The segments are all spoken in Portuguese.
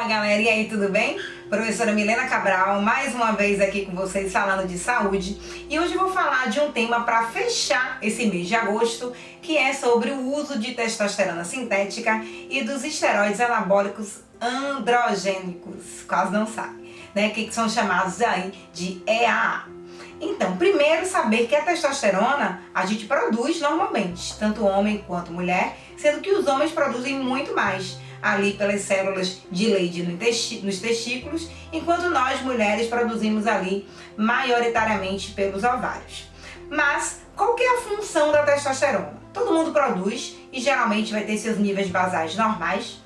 Fala galera, e aí, tudo bem? Professora Milena Cabral, mais uma vez aqui com vocês falando de saúde. E hoje eu vou falar de um tema para fechar esse mês de agosto, que é sobre o uso de testosterona sintética e dos esteroides anabólicos androgênicos. Quase não sabe, né? Que são chamados aí de EAA. Então, primeiro saber que a testosterona a gente produz normalmente, tanto homem quanto mulher, sendo que os homens produzem muito mais ali pelas células de Leydig nos testículos, enquanto nós mulheres produzimos ali maioritariamente pelos ovários. Mas qual que é a função da testosterona? Todo mundo produz e geralmente vai ter seus níveis basais normais,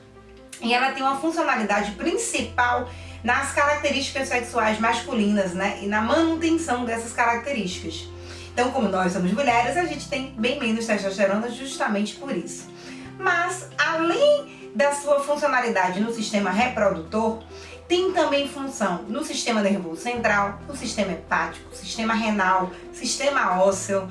e ela tem uma funcionalidade principal nas características sexuais masculinas, né? E na manutenção dessas características. Então, como nós somos mulheres, a gente tem bem menos testosterona justamente por isso. Mas, além da sua funcionalidade no sistema reprodutor, tem também função no sistema nervoso central, no sistema hepático, sistema renal, sistema ósseo,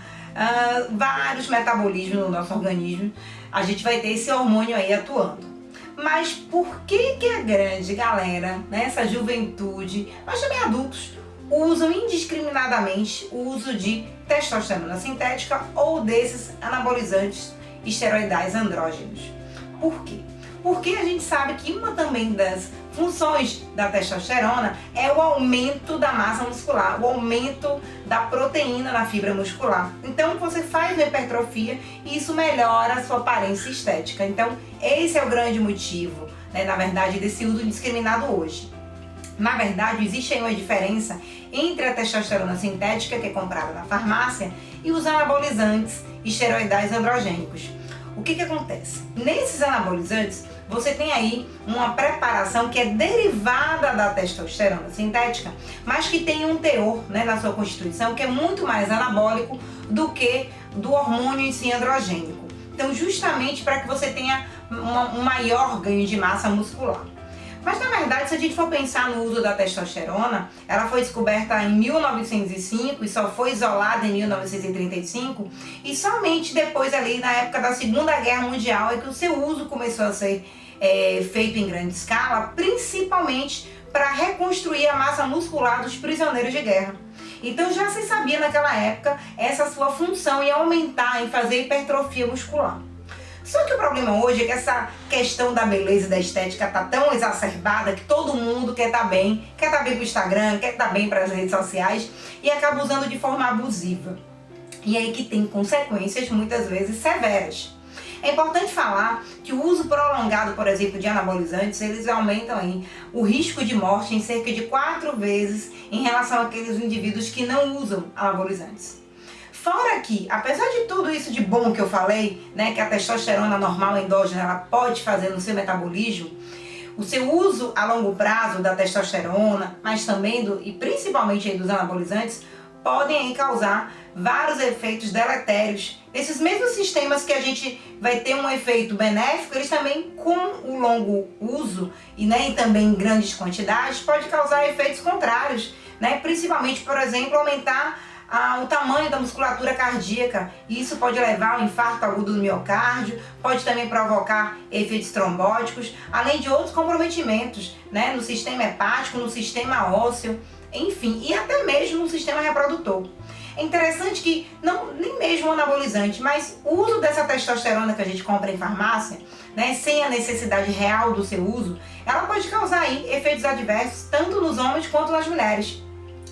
vários metabolismos no nosso organismo. A gente vai ter esse hormônio aí atuando. Mas por que a grande galera, né, essa juventude, mas também adultos, usam indiscriminadamente o uso de testosterona sintética ou desses anabolizantes esteroidais andrógenos? Por quê? Porque a gente sabe que uma também das funções da testosterona é o aumento da massa muscular, o aumento da proteína na fibra muscular. Então você faz uma hipertrofia e isso melhora a sua aparência estética. Então esse é o grande motivo, né, na verdade, desse uso indiscriminado hoje. Na verdade, existe aí uma diferença entre a testosterona sintética, que é comprada na farmácia, e os anabolizantes esteroidais androgênicos. O que acontece? Nesses anabolizantes, você tem aí uma preparação que é derivada da testosterona sintética, mas que tem um teor, né, na sua constituição que é muito mais anabólico do que do hormônio em si androgênico. Então, justamente para que você tenha um maior ganho de massa muscular. Mas, na verdade, se a gente for pensar no uso da testosterona, ela foi descoberta em 1905 e só foi isolada em 1935, e somente depois ali, na época da Segunda Guerra Mundial, é que o seu uso começou a ser feito em grande escala, principalmente para reconstruir a massa muscular dos prisioneiros de guerra. Então já se sabia naquela época essa sua função em aumentar, em fazer hipertrofia muscular. Só que o problema hoje é que essa questão da beleza e da estética tá tão exacerbada que todo mundo quer estar bem pro Instagram, quer estar bem para as redes sociais e acaba usando de forma abusiva. E aí que tem consequências muitas vezes severas. É importante falar que o uso prolongado, por exemplo, de anabolizantes, eles aumentam aí o risco de morte em cerca de 4 vezes em relação àqueles indivíduos que não usam anabolizantes. Fora que, apesar de tudo isso de bom que eu falei, né, que a testosterona normal endógena ela pode fazer no seu metabolismo, o seu uso a longo prazo da testosterona, mas também e principalmente aí dos anabolizantes, podem aí causar vários efeitos deletérios. Esses mesmos sistemas que a gente vai ter um efeito benéfico, eles também com o longo uso e também em grandes quantidades, pode causar efeitos contrários, né? Principalmente, por exemplo, aumentar o tamanho da musculatura cardíaca. Isso pode levar ao infarto agudo do miocárdio, pode também provocar efeitos trombóticos, além de outros comprometimentos, né, no sistema hepático, no sistema ósseo, enfim, e até mesmo no sistema reprodutor. É interessante que nem mesmo o anabolizante, mas o uso dessa testosterona que a gente compra em farmácia, né, sem a necessidade real do seu uso, ela pode causar aí efeitos adversos tanto nos homens quanto nas mulheres.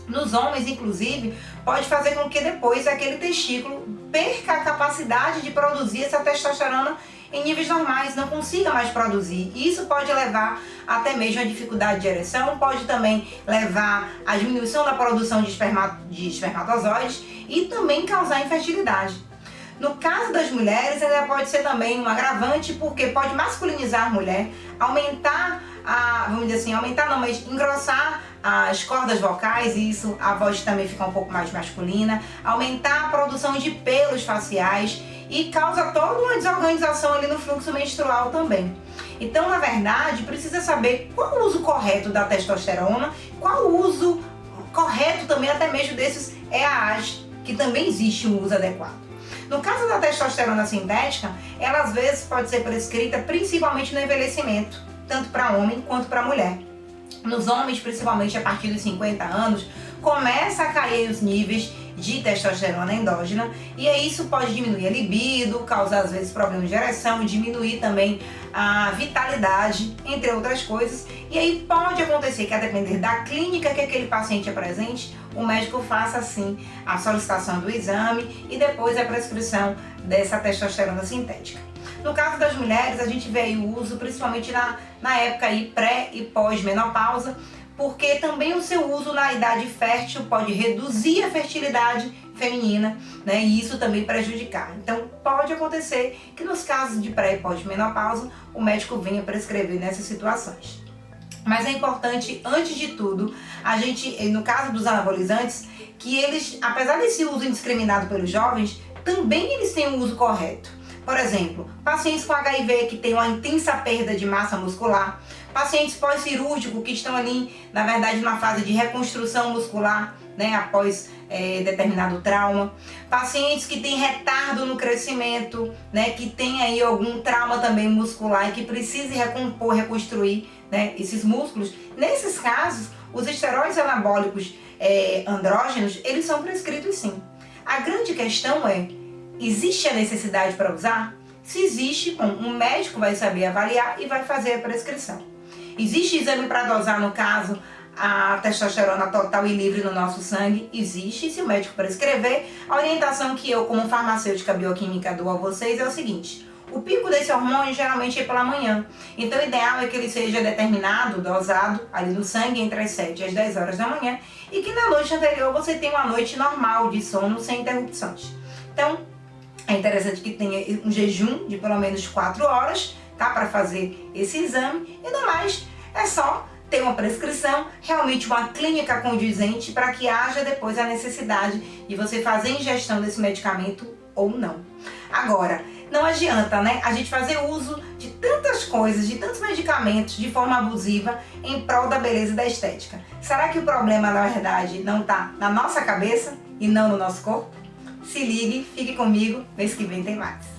Nos homens, inclusive, pode fazer com que depois aquele testículo perca a capacidade de produzir essa testosterona em níveis normais, não consiga mais produzir. Isso pode levar até mesmo a dificuldade de ereção, pode também levar à diminuição da produção de espermatozoides e também causar infertilidade. No caso das mulheres, ela pode ser também um agravante, porque pode masculinizar a mulher, aumentar engrossar as cordas vocais, e isso a voz também fica um pouco mais masculina, aumentar a produção de pelos faciais e causa toda uma desorganização ali no fluxo menstrual também. Então, na verdade, precisa saber qual o uso correto da testosterona, qual o uso correto também até mesmo desses EAAs, que também existe um uso adequado. No caso da testosterona sintética, ela às vezes pode ser prescrita principalmente no envelhecimento, tanto para homem quanto para mulher. Nos homens, principalmente a partir dos 50 anos, começa a cair os níveis de testosterona endógena, e aí isso pode diminuir a libido, causar às vezes problemas de ereção, diminuir também a vitalidade, entre outras coisas. E aí pode acontecer que, a depender da clínica que aquele paciente apresente, o médico faça assim a solicitação do exame e depois a prescrição dessa testosterona sintética. No caso das mulheres, a gente vê aí o uso principalmente na época aí pré e pós-menopausa, porque também o seu uso na idade fértil pode reduzir a fertilidade feminina, né? E isso também prejudicar. Então pode acontecer que nos casos de pré e pós-menopausa o médico venha prescrever nessas situações. Mas é importante, antes de tudo, a gente, no caso dos anabolizantes, que eles, apesar desse uso indiscriminado pelos jovens, também eles têm um uso correto. Por exemplo, pacientes com HIV que têm uma intensa perda de massa muscular, pacientes pós-cirúrgico que estão ali, na verdade, numa fase de reconstrução muscular, né, após determinado trauma, pacientes que têm retardo no crescimento, né, que tem aí algum trauma também muscular e que precise recompor, reconstruir, né, esses músculos. Nesses casos, os esteroides anabólicos andrógenos, eles são prescritos sim. A grande questão é, existe a necessidade para usar? Se existe, bom, um médico vai saber avaliar e vai fazer a prescrição. Existe exame para dosar, no caso, a testosterona total e livre no nosso sangue? Existe. Se o médico prescrever, a orientação que eu, como farmacêutica bioquímica, dou a vocês é o seguinte: o pico desse hormônio geralmente é pela manhã. Então o ideal é que ele seja determinado, dosado, ali no sangue entre as 7 e as 10 horas da manhã, e que na noite anterior você tenha uma noite normal de sono sem interrupções. Então, é interessante que tenha um jejum de pelo menos 4 horas, tá? Para fazer esse exame. E no mais, é só ter uma prescrição, realmente uma clínica condizente, para que haja depois a necessidade de você fazer ingestão desse medicamento ou não. Agora, não adianta, né, a gente fazer uso de tantas coisas, de tantos medicamentos de forma abusiva em prol da beleza e da estética. Será que o problema, na verdade, não está na nossa cabeça e não no nosso corpo? Se ligue, fique comigo, mês que vem tem mais.